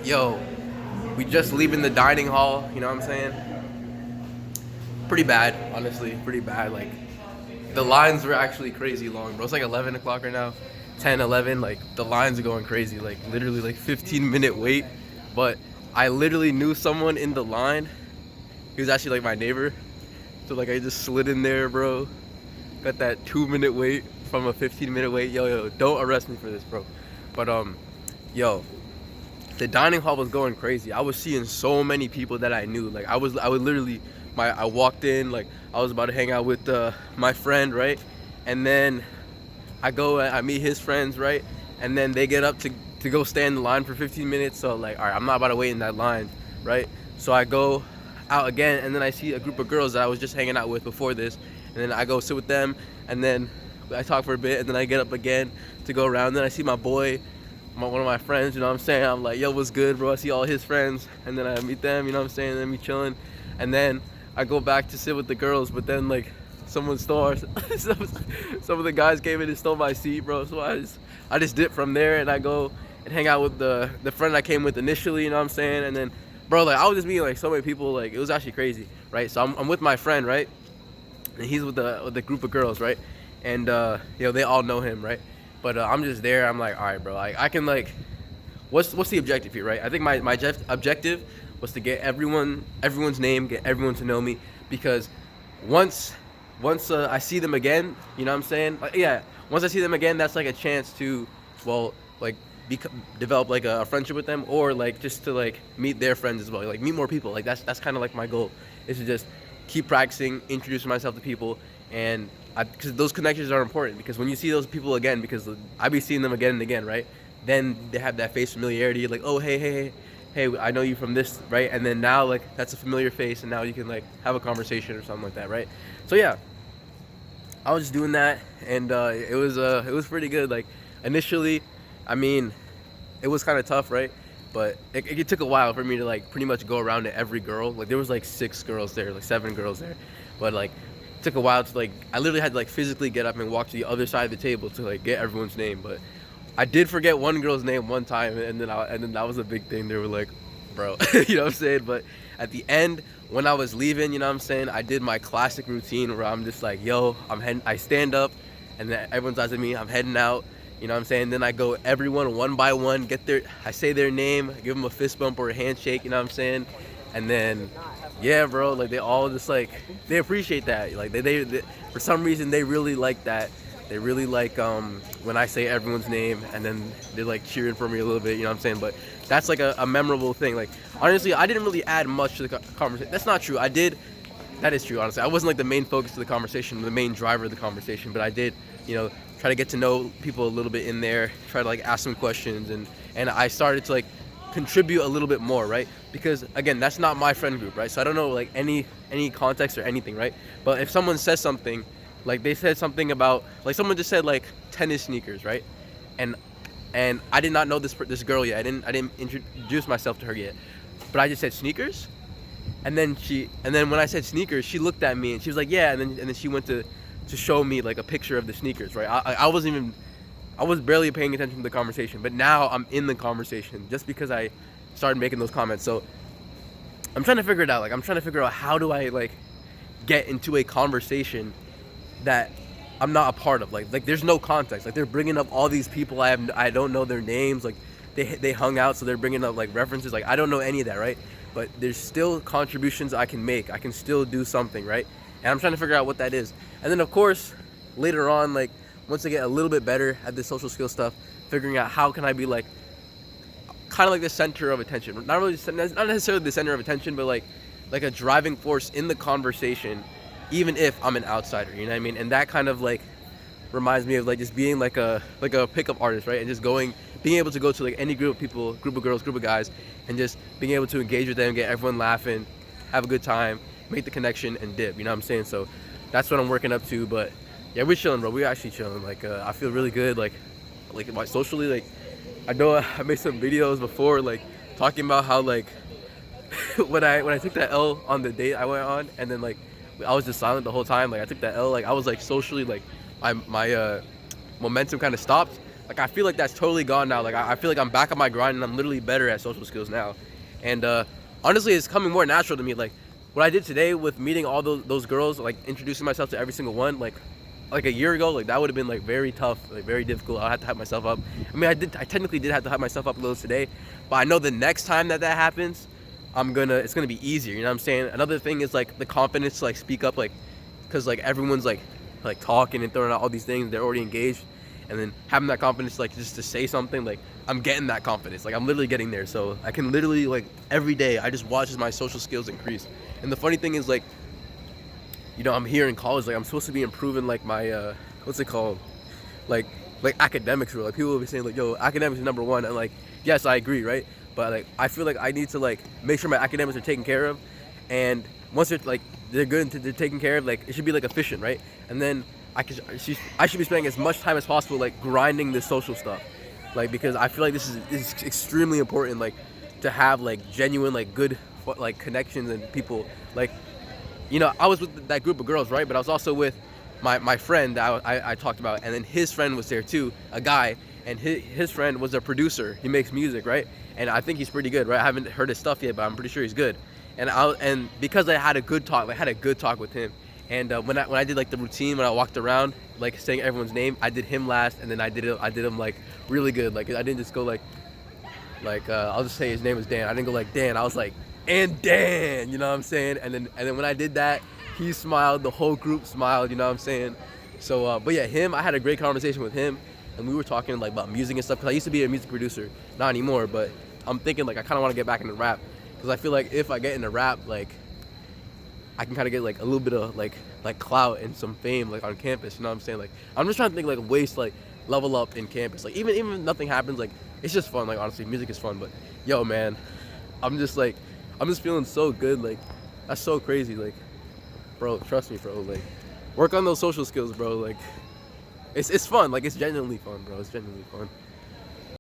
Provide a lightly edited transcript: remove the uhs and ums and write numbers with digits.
Yo, we just leaving the dining hall, you know what I'm saying? Pretty bad, honestly, pretty bad. Like, the lines were actually crazy long, bro. It's like 11 o'clock right now, 10, 11. Like, the lines are going crazy, like, literally, like, 15-minute wait. But I literally knew someone in the line. He was actually, like, my neighbor. So, like, I just slid in there, bro. Got that 2-minute wait from a 15-minute wait. Yo, don't arrest me for this, bro. But, yo, the dining hall was going crazy. I was seeing so many people that I knew. Like, I would literally, I walked in, like, I was about to hang out with my friend, right? And then I meet his friends, right? And then they get up to go stand in the line for 15 minutes. So, like, all right, I'm not about to wait in that line, right? So I go out again, and then I see a group of girls that I was just hanging out with before this. And then I go sit with them, and then I talk for a bit, and then I get up again to go around. Then I see my boy, one of my friends, you know what I'm saying? I'm like, yo, what's good, bro? I see all his friends, and then I meet them, you know what I'm saying? And then we chilling, and then I go back to sit with the girls, but then, like, someone stole our, some of the guys came in and stole my seat, bro. So I just dip from there, and I go and hang out with the friend I came with initially, you know what I'm saying? And then, bro, like, I was just meeting, like, so many people, like, it was actually crazy, right? So I'm with my friend, right? And he's with the group of girls, right? And, you know, they all know him, right? But I'm just there. I'm like, all right, bro. Like, I can, like, what's the objective here, right? I think my objective was to get everyone's name, get everyone to know me, because once I see them again, you know what I'm saying? Yeah, once I see them again, that's like a chance to, well, like, develop like a friendship with them, or like just to like meet their friends as well, like meet more people. Like, that's kind of like my goal, is to just keep practicing, introducing myself to people, and because those connections are important, because when you see those people again, because I be seeing them again and again, right? Then they have that face familiarity, like, oh, hey, I know you from this, right? And then now, like, that's a familiar face, and now you can like have a conversation or something like that, right? So yeah, I was just doing that, and it was pretty good. Like, initially, I mean, it was kind of tough, right? But it took a while for me to like pretty much go around to every girl. Like, there was like 6 girls there, like 7 girls there, but like it took a while to like, I literally had to like physically get up and walk to the other side of the table to like get everyone's name. But I did forget one girl's name one time, and then that was a big thing. They were like, bro, you know what I'm saying? But at the end, when I was leaving, you know what I'm saying, I did my classic routine where I'm just like, yo, I stand up, and then everyone's eyes at me, I'm heading out. You know what I'm saying? Then I go everyone one by one, I say their name, give them a fist bump or a handshake, you know what I'm saying? And then, yeah, bro, like, they all just like, they appreciate that. Like, they for some reason, they really like that. They really like when I say everyone's name, and then they're like cheering for me a little bit, you know what I'm saying? But that's like a memorable thing. Like, honestly, I didn't really add much to the conversation. That's not true. That is true, honestly. I wasn't like the main focus of the conversation, the main driver of the conversation, but I did, you know, try to get to know people a little bit in there, try to like ask some questions, and I started to like contribute a little bit more, right? Because again, that's not my friend group, right? So I don't know like any context or anything, right? But if someone says something, like they said something about, like, someone just said like tennis sneakers, right? And I did not know this girl yet. I didn't introduce myself to her yet, but I just said sneakers. And then when I said sneakers, she looked at me and she was like, yeah. And then she went to show me like a picture of the sneakers, right? I was barely paying attention to the conversation, but now I'm in the conversation just because I started making those comments. So I'm trying to figure it out. Like, I'm trying to figure out, how do I like get into a conversation that I'm not a part of? Like there's no context. Like, they're bringing up all these people I don't know their names. Like, they hung out, so they're bringing up like references. Like, I don't know any of that, right? But there's still contributions I can make. I can still do something, right? And I'm trying to figure out what that is. And then, of course, later on, like, once I get a little bit better at this social skill stuff, figuring out how can I be like kind of like the center of attention. Not necessarily the center of attention, but like a driving force in the conversation, even if I'm an outsider, you know what I mean? And that kind of like reminds me of like just being like a pickup artist, right? And just being able to go to like any group of people, group of girls, group of guys, and just being able to engage with them, get everyone laughing, have a good time, make the connection, and dip, you know what I'm saying? So that's what I'm working up to. But yeah, we're chilling, bro. We're actually chilling. Like, I feel really good. Like socially, like, I know I made some videos before, like, talking about how, like, when I took that L on the date I went on, and then, like, I was just silent the whole time. Like, I took that L, like, I was, like, socially, like, my momentum kind of stopped. Like I feel like that's totally gone now. Like I feel like I'm back on my grind and I'm literally better at social skills now. And honestly, it's coming more natural to me. Like what I did today with meeting all those girls, like introducing myself to every single one, like a year ago, like that would have been like very tough, like very difficult. I had to hype myself up. I mean, I technically did have to hype myself up a little today, but I know the next time that happens, it's gonna be easier. You know what I'm saying? Another thing is like the confidence to like speak up, like, cause like everyone's like talking and throwing out all these things. They're already engaged, and then having that confidence, like just to say something, like I'm getting that confidence. Like I'm literally getting there. So I can literally like every day I just watch as my social skills increase. And the funny thing is like, you know, I'm here in college, like I'm supposed to be improving like my what's it called, like academics. Or like people will be saying like, yo, academics is number one, and like yes, I agree, right? But like I feel like I need to like make sure my academics are taken care of, and once they're good and they're taken care of, like it should be like efficient, right? And then I should be spending as much time as possible like grinding this social stuff, like because I feel like this is extremely important, like to have like genuine like good like connections and people like. You know, I was with that group of girls, right? But I was also with my friend that I talked about, and then his friend was there too, a guy, and his friend was a producer. He makes music, right? And I think he's pretty good, right? I haven't heard his stuff yet, but I'm pretty sure he's good. And because I had a good talk with him, and when I did like the routine when I walked around, like saying everyone's name, I did him last, and then I did him like really good. Like I didn't just go like I'll just say his name was Dan. I didn't go like Dan. I was like, and Dan, you know what I'm saying? And then when I did that, he smiled, the whole group smiled, you know what I'm saying? So, but yeah, I had a great conversation with him, and we were talking like about music and stuff, because I used to be a music producer, not anymore, but I'm thinking like I kind of want to get back into rap, because I feel like if I get into rap, like I can kind of get like a little bit of like clout and some fame like on campus, you know what I'm saying? Like I'm just trying to think like ways to like level up in campus, like even if nothing happens, like it's just fun. Like honestly, music is fun. But yo, man, I'm just feeling so good. Like that's so crazy. Like, bro, trust me, bro. Like, work on those social skills, bro. Like, it's fun. Like, it's genuinely fun, bro. It's genuinely fun.